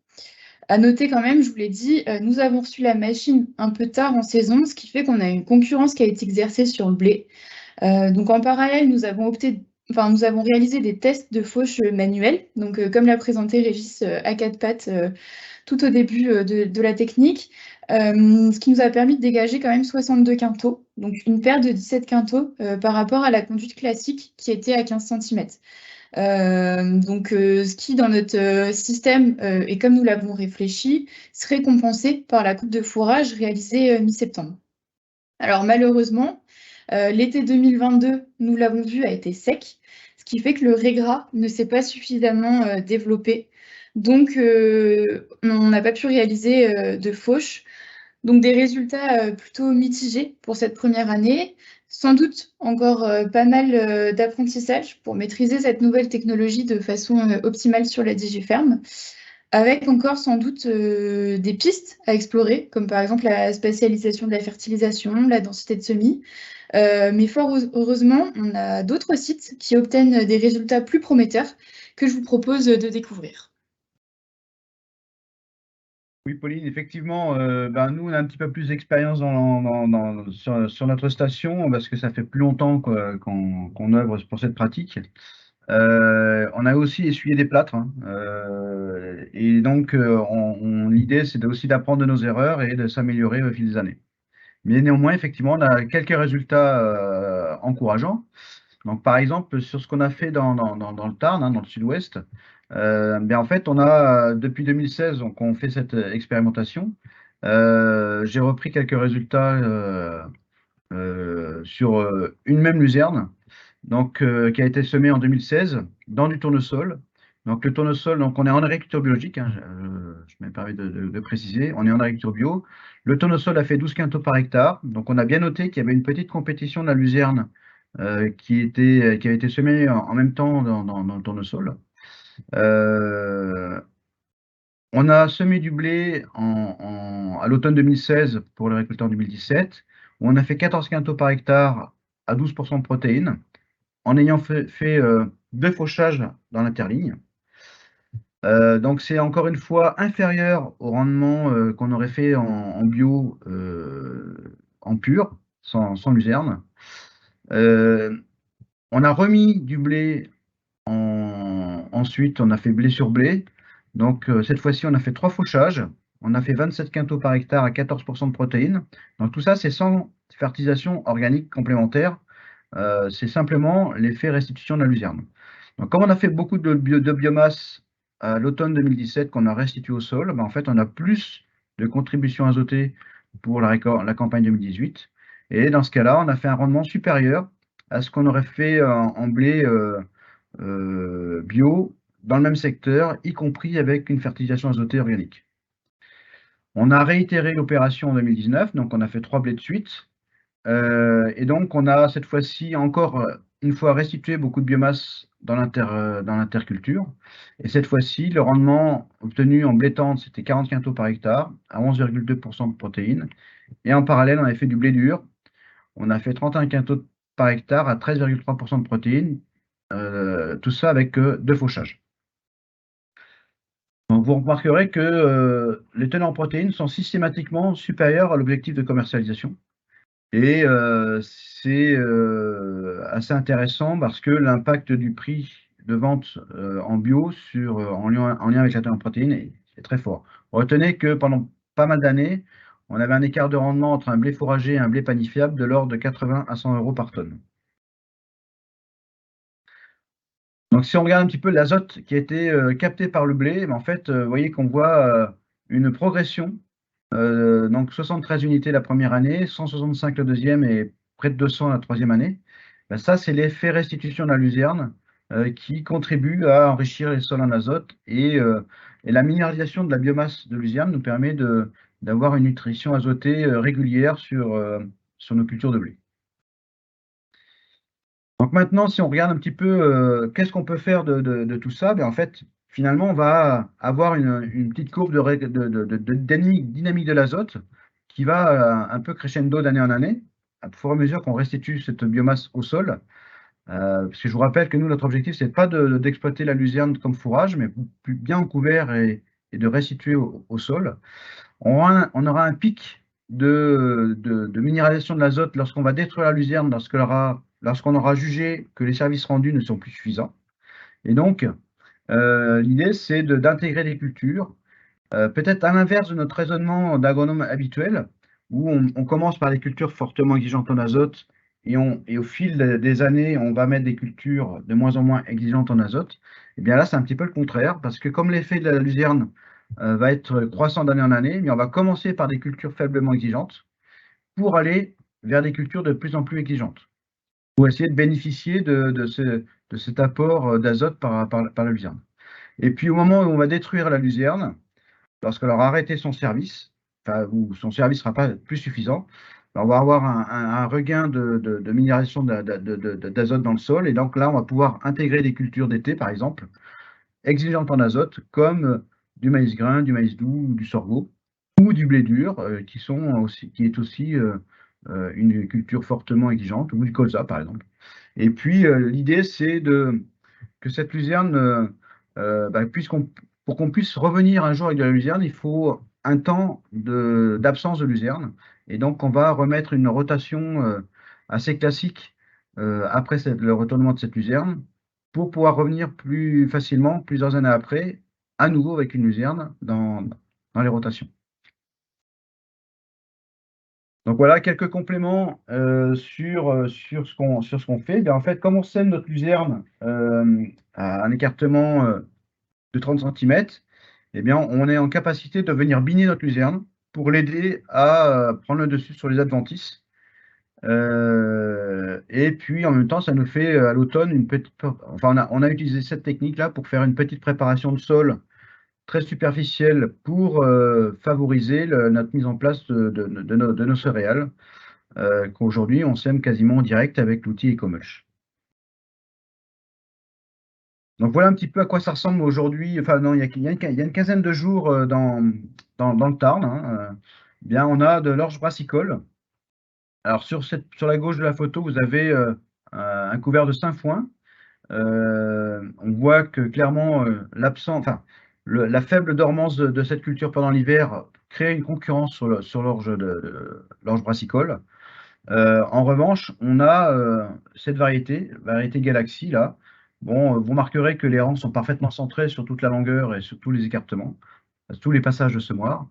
À noter quand même, je vous l'ai dit, nous avons reçu la machine un peu tard en saison, ce qui fait qu'on a une concurrence qui a été exercée sur le blé. Donc en parallèle, nous avons réalisé des tests de fauche manuelle, donc comme l'a présenté Régis à 4 pattes tout au début de la technique, ce qui nous a permis de dégager quand même 62 quintaux, donc une perte de 17 quintaux par rapport à la conduite classique qui était à 15 cm. Donc, ce qui, dans notre système, et comme nous l'avons réfléchi, serait compensé par la coupe de fourrage réalisée mi-septembre. Alors, malheureusement, l'été 2022, nous l'avons vu, a été sec, ce qui fait que le régras ne s'est pas suffisamment développé. Donc, on n'a pas pu réaliser de fauche. Donc, des résultats plutôt mitigés pour cette première année. Sans doute encore pas mal d'apprentissage pour maîtriser cette nouvelle technologie de façon optimale sur la Digiferme, avec encore sans doute des pistes à explorer, comme par exemple la spatialisation de la fertilisation, la densité de semis. Mais fort heureusement, on a d'autres sites qui obtiennent des résultats plus prometteurs que je vous propose de découvrir. Oui, Pauline, effectivement, nous, on a un petit peu plus d'expérience sur notre station parce que ça fait plus longtemps qu'on œuvre pour cette pratique. On a aussi essuyé des plâtres, hein, et donc l'idée c'est aussi d'apprendre de nos erreurs et de s'améliorer au fil des années. Mais néanmoins, effectivement, on a quelques résultats encourageants. Donc, par exemple, sur ce qu'on a fait dans le Tarn, hein, dans le sud-ouest, en fait, on a, depuis 2016, donc on fait cette expérimentation. J'ai repris quelques résultats sur une même luzerne, donc, qui a été semée en 2016 dans du tournesol. Donc, le tournesol, donc on est en agriculture biologique, hein, je me permets de préciser, on est en agriculture bio. Le tournesol a fait 12 quintaux par hectare, donc on a bien noté qu'il y avait une petite compétition de la luzerne qui avait été semée en même temps dans le tournesol. On a semé du blé à l'automne 2016 pour le récolter en 2017, où on a fait 14 quintaux par hectare à 12% de protéines, en ayant fait 2 fauchages dans l'interligne. Donc c'est encore une fois inférieur au rendement qu'on aurait fait en bio, en pur, sans luzerne. On a remis du blé ensuite, on a fait blé sur blé. Donc, cette fois-ci, on a fait 3 fauchages. On a fait 27 quintaux par hectare à 14% de protéines. Donc, tout ça, c'est sans fertilisation organique complémentaire. C'est simplement l'effet restitution de la luzerne. Donc, comme on a fait beaucoup de biomasse à l'automne 2017 qu'on a restitué au sol, en fait, on a plus de contributions azotées pour la campagne 2018. Et dans ce cas-là, on a fait un rendement supérieur à ce qu'on aurait fait en blé bio dans le même secteur, y compris avec une fertilisation azotée organique. On a réitéré l'opération en 2019, donc on a fait 3 blés de suite. Et donc on a cette fois-ci encore une fois restitué beaucoup de biomasse dans l'interculture. Et cette fois-ci, le rendement obtenu en blé tendre, c'était 40 quintaux par hectare, à 11,2% de protéines. Et en parallèle, on avait fait du blé dur. On a fait 31 quintaux par hectare à 13,3% de protéines. Tout ça avec 2 fauchages. Donc vous remarquerez que les tenants en protéines sont systématiquement supérieurs à l'objectif de commercialisation. Et c'est assez intéressant parce que l'impact du prix de vente en bio en lien avec la teneur en protéines est très fort. Retenez que pendant pas mal d'années, on avait un écart de rendement entre un blé fourragé et un blé panifiable de l'ordre de 80 à 100 euros par tonne. Donc, si on regarde un petit peu l'azote qui a été capté par le blé, en fait, vous voyez qu'on voit une progression. Donc, 73 unités la première année, 165 la deuxième et près de 200 la troisième année. Ça, c'est l'effet restitution de la luzerne qui contribue à enrichir les sols en azote. Et la minéralisation de la biomasse de luzerne nous permet d'avoir une nutrition azotée régulière sur nos cultures de blé. Donc maintenant, si on regarde un petit peu qu'est-ce qu'on peut faire de tout ça, en fait, finalement, on va avoir une petite courbe de dynamique de l'azote qui va un peu crescendo d'année en année, au fur et à mesure qu'on restitue cette biomasse au sol. Parce que je vous rappelle que nous, notre objectif, c'est pas d'exploiter la luzerne comme fourrage, mais bien en couvert et de restituer au sol. On aura un pic de minéralisation de l'azote lorsqu'on va détruire la luzerne, lorsqu'on aura jugé que les services rendus ne sont plus suffisants. Et donc, l'idée, c'est d'intégrer des cultures, peut-être à l'inverse de notre raisonnement d'agronome habituel, où on commence par des cultures fortement exigeantes en azote, et au fil des années, on va mettre des cultures de moins en moins exigeantes en azote. Et bien là, c'est un petit peu le contraire, parce que comme l'effet de la luzerne va être croissant d'année en année, mais on va commencer par des cultures faiblement exigeantes pour aller vers des cultures de plus en plus exigeantes, pour essayer de bénéficier de cet apport d'azote par la luzerne. Et puis au moment où on va détruire la luzerne, lorsqu'elle aura arrêté son service, où son service ne sera pas plus suffisant, on va avoir un regain de minéralisation d'azote dans le sol. Et donc là, on va pouvoir intégrer des cultures d'été, par exemple, exigeantes en azote, comme du maïs grain, du maïs doux, du sorgho, ou du blé dur, qui est aussi une culture fortement exigeante, ou du colza, par exemple. Et puis, l'idée, c'est que cette luzerne, pour qu'on puisse revenir un jour avec de la luzerne, il faut un temps d'absence de luzerne. Et donc, on va remettre une rotation assez classique après le retournement de cette luzerne. pour pouvoir revenir plus facilement, plusieurs années après, à nouveau avec une luzerne dans les rotations. Donc voilà quelques compléments, sur ce qu'on fait. En fait, comme on sème notre luzerne, à un écartement, de 30 centimètres, eh bien, on est en capacité de venir biner notre luzerne pour l'aider à, prendre le dessus sur les adventices. Et puis en même temps, ça nous fait, à l'automne on a utilisé cette technique-là pour faire une petite préparation de sol très superficielle pour, favoriser notre mise en place de nos céréales, qu'aujourd'hui on sème quasiment en direct avec l'outil EcoMulch. Donc voilà un petit peu à quoi ça ressemble aujourd'hui. Enfin non, il y a une quinzaine de jours, dans le Tarn, hein, bien on a de l'orge brassicole. Alors sur la gauche de la photo, vous avez, un couvert de sainfoin. On voit que clairement, la faible dormance de cette culture pendant l'hiver crée une concurrence sur l'orge brassicole. En revanche, on a, cette variété Galaxy là. Bon, vous remarquerez que les rangs sont parfaitement centrés sur toute la longueur et sur tous les écartements, tous les passages de semoir.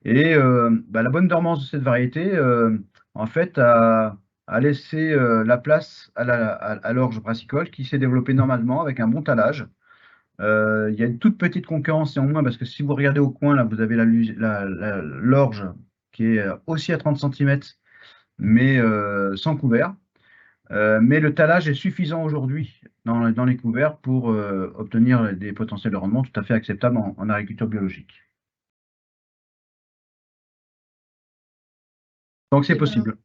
Et la bonne dormance de cette variété, en fait, a laissé, la place à l'orge brassicole qui s'est développée normalement avec un bon talage. Il y a une toute petite concurrence néanmoins parce que si vous regardez au coin, là, vous avez l'orge qui est, aussi à 30 centimètres mais sans couvert. Mais le talage est suffisant aujourd'hui dans les couverts pour obtenir des potentiels de rendement tout à fait acceptables en agriculture biologique. Donc c'est Eh ben, possible.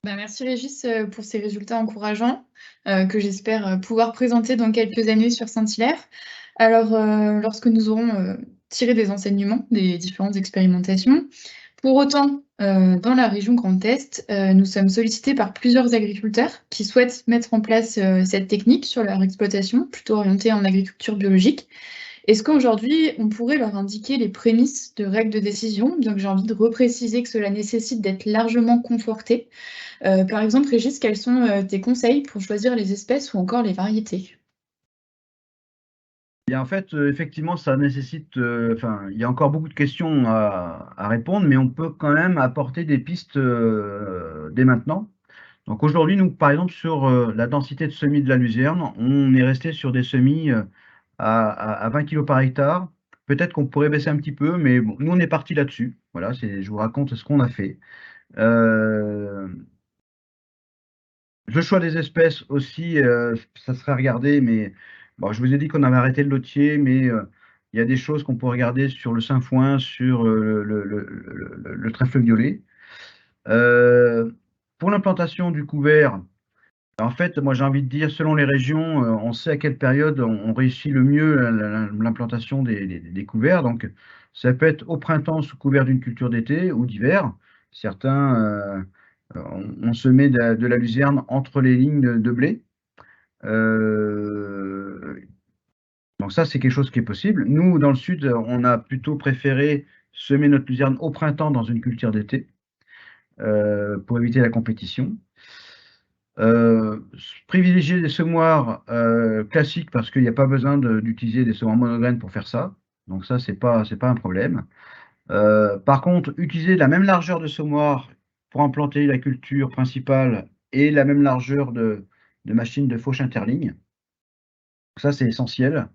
merci Régis pour ces résultats encourageants que j'espère pouvoir présenter dans quelques années sur Saint-Hilaire. Alors, lorsque nous aurons tiré des enseignements des différentes expérimentations. Pour autant, dans la région Grand Est, nous sommes sollicités par plusieurs agriculteurs qui souhaitent mettre en place cette technique sur leur exploitation, plutôt orientée en agriculture biologique. Est-ce qu'aujourd'hui, on pourrait leur indiquer les prémices de règles de décision? Donc j'ai envie de repréciser que cela nécessite d'être largement conforté. Par exemple, Régis, quels sont tes conseils pour choisir les espèces ou encore les variétés? Et en fait, effectivement, ça nécessite, il y a encore beaucoup de questions à répondre, mais on peut quand même apporter des pistes, dès maintenant. Donc aujourd'hui, nous, par exemple, sur, la densité de semis de la luzerne, on est resté sur des semis, à 20 kg par hectare. Peut-être qu'on pourrait baisser un petit peu, mais bon, nous, on est parti là-dessus. Voilà, je vous raconte ce qu'on a fait. Le choix des espèces aussi, ça serait à regarder, mais bon, je vous ai dit qu'on avait arrêté le lotier, mais il y a des choses qu'on peut regarder sur le sainfoin, sur le trèfle violet. Pour l'implantation du couvert, en fait, moi j'ai envie de dire, selon les régions, on sait à quelle période on réussit le mieux l'implantation des couverts. Donc, ça peut être au printemps sous couvert d'une culture d'été ou d'hiver. Certains, on se met de la luzerne entre les lignes de blé. Donc ça, c'est quelque chose qui est possible. Nous, dans le sud, on a plutôt préféré semer notre luzerne au printemps dans une culture d'été pour éviter la compétition. Privilégier des semoirs classiques parce qu'il n'y a pas besoin d'utiliser des semoirs monograines pour faire ça. Donc ça, c'est pas un problème. Par contre, utiliser la même largeur de semoir pour implanter la culture principale et la même largeur de machine de fauche interligne. Ça, c'est essentiel.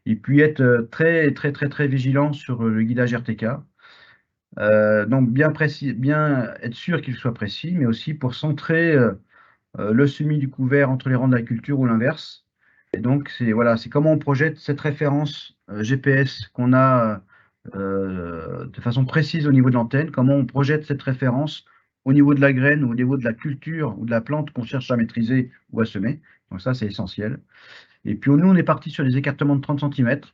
Et puis être très, très, très, très vigilant sur le guidage RTK. Donc bien être sûr qu'il soit précis, mais aussi pour centrer le semis du couvert entre les rangs de la culture ou l'inverse. Et donc, c'est comment on projette cette référence GPS qu'on a de façon précise au niveau de l'antenne, comment on projette cette référence au niveau de la graine ou au niveau de la culture ou de la plante qu'on cherche à maîtriser ou à semer. Donc ça, c'est essentiel. Et puis nous, on est parti sur des écartements de 30 centimètres.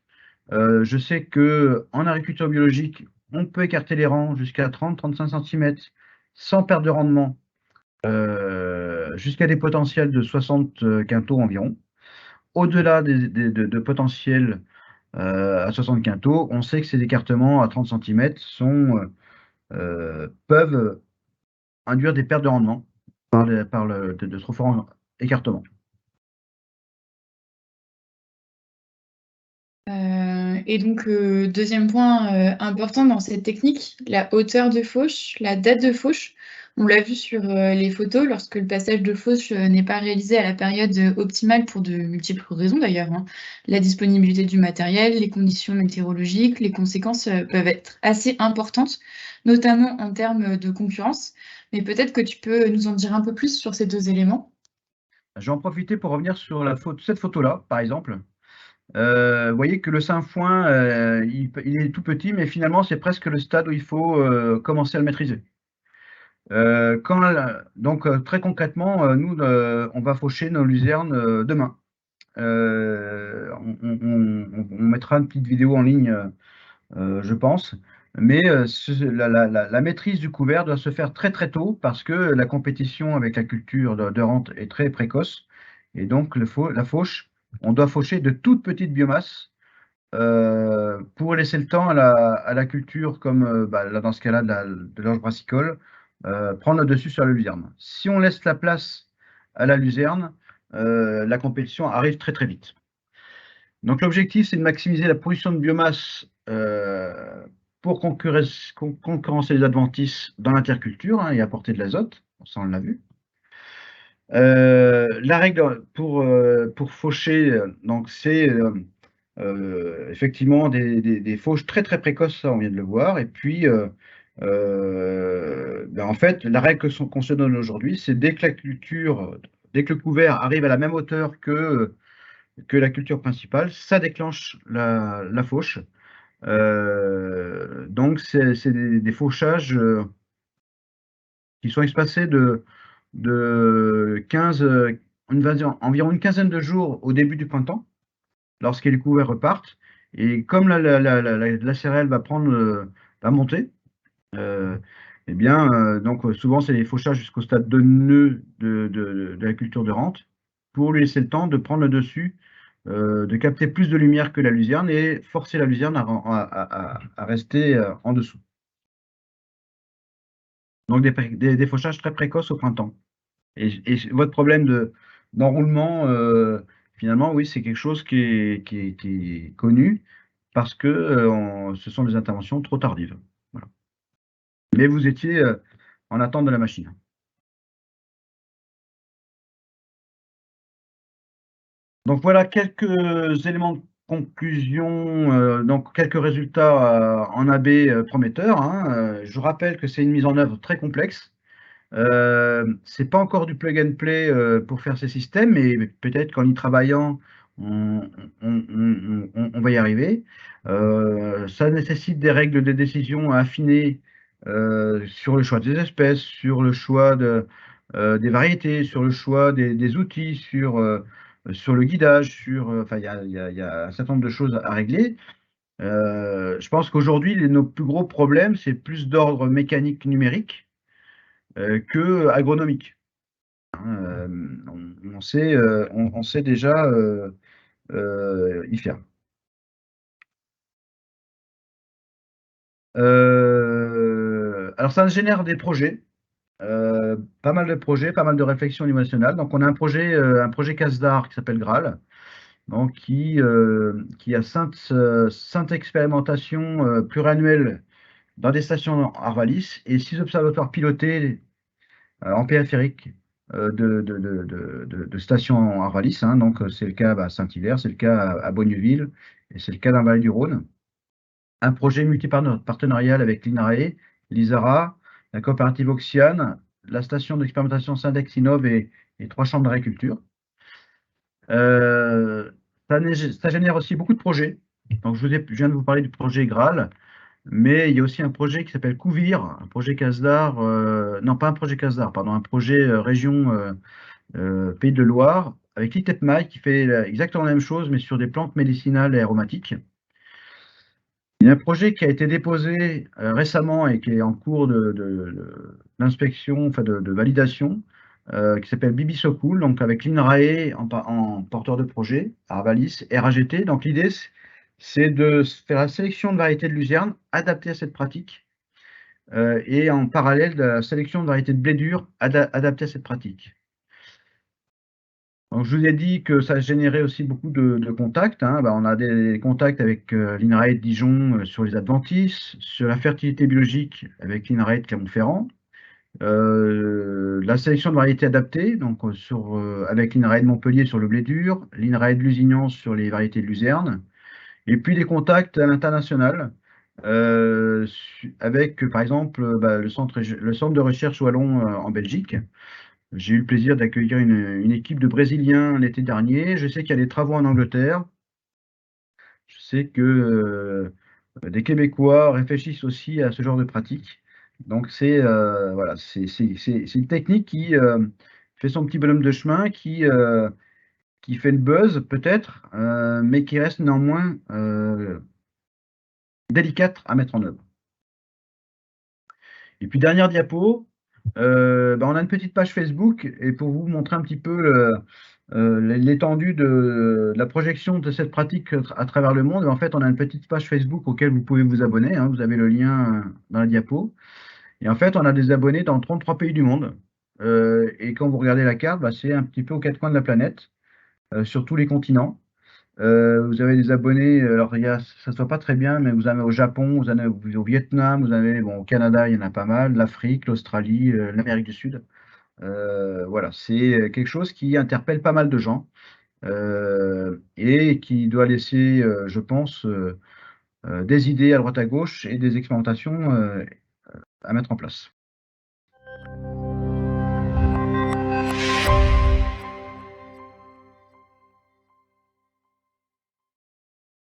Je sais qu'en agriculture biologique, on peut écarter les rangs jusqu'à 30-35 centimètres sans perte de rendement, jusqu'à des potentiels de 60 quintaux environ. Au-delà de potentiels à 60 quintaux, on sait que ces écartements à 30 centimètres peuvent induire des pertes de rendement de trop forts écartements. Et donc, deuxième point important dans cette technique, la hauteur de fauche, la date de fauche. On l'a vu sur les photos, lorsque le passage de fauche n'est pas réalisé à la période optimale pour de multiples raisons d'ailleurs, hein. La disponibilité du matériel, les conditions météorologiques, les conséquences peuvent être assez importantes, notamment en termes de concurrence. Mais peut-être que tu peux nous en dire un peu plus sur ces deux éléments. Je vais en profiter pour revenir sur cette photo-là, par exemple. Vous voyez que le Sainfoin, il est tout petit, mais finalement, c'est presque le stade où il faut commencer à le maîtriser. Donc, très concrètement, nous, on va faucher nos luzernes demain. On mettra une petite vidéo en ligne, je pense. Mais la maîtrise du couvert doit se faire très très tôt parce que la compétition avec la culture de rente est très précoce. Et donc, la fauche, on doit faucher de toute petite biomasse pour laisser le temps à la culture, comme là, dans ce cas-là, de l'orge brassicole, prendre le dessus sur la luzerne. Si on laisse la place à la luzerne, la compétition arrive très très vite. Donc l'objectif, c'est de maximiser la production de biomasse pour concurrencer les adventices dans l'interculture, hein, et apporter de l'azote, ça on l'a vu. La règle pour faucher, donc c'est effectivement des fauches très très précoces, ça on vient de le voir. Et puis en fait, la règle qu'on se donne aujourd'hui, c'est dès que le couvert arrive à la même hauteur que la culture principale, ça déclenche la fauche. Donc c'est des fauchages qui sont espacés de 15, environ une quinzaine de jours au début du printemps, lorsque les couverts repartent. Et comme la céréale va monter, eh bien, donc souvent c'est les fauchages jusqu'au stade de nœud de la culture de rente, pour lui laisser le temps de prendre le dessus, de capter plus de lumière que la luzerne et forcer la luzerne à rester en dessous. Donc des fauchages très précoces au printemps. Et votre problème d'enroulement, finalement, oui, c'est quelque chose qui est connu parce que ce sont des interventions trop tardives. Voilà. Mais vous étiez en attente de la machine. Donc voilà quelques éléments de conclusion, donc quelques résultats en AB prometteurs, hein. Je rappelle que c'est une mise en œuvre très complexe. C'est pas encore du plug and play pour faire ces systèmes, mais peut-être qu'en y travaillant, on va y arriver. Ça nécessite des règles de décision à affiner sur le choix des espèces, sur le choix des variétés, sur le choix des outils, sur le guidage, enfin, il y a un certain nombre de choses à régler. Je pense qu'aujourd'hui, nos plus gros problèmes, c'est plus d'ordre mécanique numérique que agronomique. On sait déjà y faire. Alors ça génère des projets, pas mal de projets, pas mal de réflexions au niveau national. Donc on a un projet CASDAR qui s'appelle Graal, donc qui a 5 expérimentations pluriannuelles dans des stations Arvalis et 6 observatoires pilotés en périphérique de stations Arvalis, hein. Donc c'est le cas à Saint-Hilaire, c'est le cas à Bonneville et c'est le cas dans la vallée du Rhône. Un projet multipartenarial avec l'INRAE, l'ISARA, la coopérative Oxiane, la station d'expérimentation Syndex Innov et 3 chambres d'agriculture. Ça génère aussi beaucoup de projets. Donc je viens de vous parler du projet Graal, mais il y a aussi un projet qui s'appelle Couvir, un projet CASDAR, non pas un projet CASDAR, pardon, un projet région Pays de Loire, avec l'ITEPMAI qui fait exactement la même chose, mais sur des plantes médicinales et aromatiques. Il y a un projet qui a été déposé récemment et qui est en cours d'inspection, enfin de validation, qui s'appelle Bibi So Cool, donc avec l'INRAE en porteur de projet, Arvalis, RAGT. Donc l'idée, c'est de faire la sélection de variétés de luzerne adaptées à cette pratique, et en parallèle de la sélection de variétés de blé dur adaptées à cette pratique. Donc, je vous ai dit que ça générait aussi beaucoup de contacts, hein. On a des contacts avec l'INRAE de Dijon sur les adventices, sur la fertilité biologique avec l'INRAE de Clermont-Ferrand, la sélection de variétés adaptées, donc avec l'INRAE de Montpellier sur le blé dur, l'INRAE de Lusignan sur les variétés de luzerne, et puis des contacts à l'international avec, par exemple, le centre de recherche Wallon en Belgique. J'ai eu le plaisir d'accueillir une équipe de Brésiliens l'été dernier. Je sais qu'il y a des travaux en Angleterre. Je sais que des Québécois réfléchissent aussi à ce genre de pratique. Donc voilà, c'est une technique qui fait son petit bonhomme de chemin, qui fait le buzz peut-être, mais qui reste néanmoins délicate à mettre en œuvre. Et puis dernière diapo, on a une petite page Facebook, et pour vous montrer un petit peu l'étendue de la projection de cette pratique à travers le monde, en fait, on a une petite page Facebook auquel vous pouvez vous abonner, hein, vous avez le lien dans la diapo. Et en fait, on a des abonnés dans 33 pays du monde. Et quand vous regardez la carte, c'est un petit peu aux quatre coins de la planète, sur tous les continents. Vous avez des abonnés, alors ça se voit pas très bien, mais vous avez au Japon, vous avez au Vietnam, vous avez au Canada, il y en a pas mal, l'Afrique, l'Australie, l'Amérique du Sud. Voilà, c'est quelque chose qui interpelle pas mal de gens et qui doit laisser, je pense, des idées à droite à gauche et des expérimentations à mettre en place.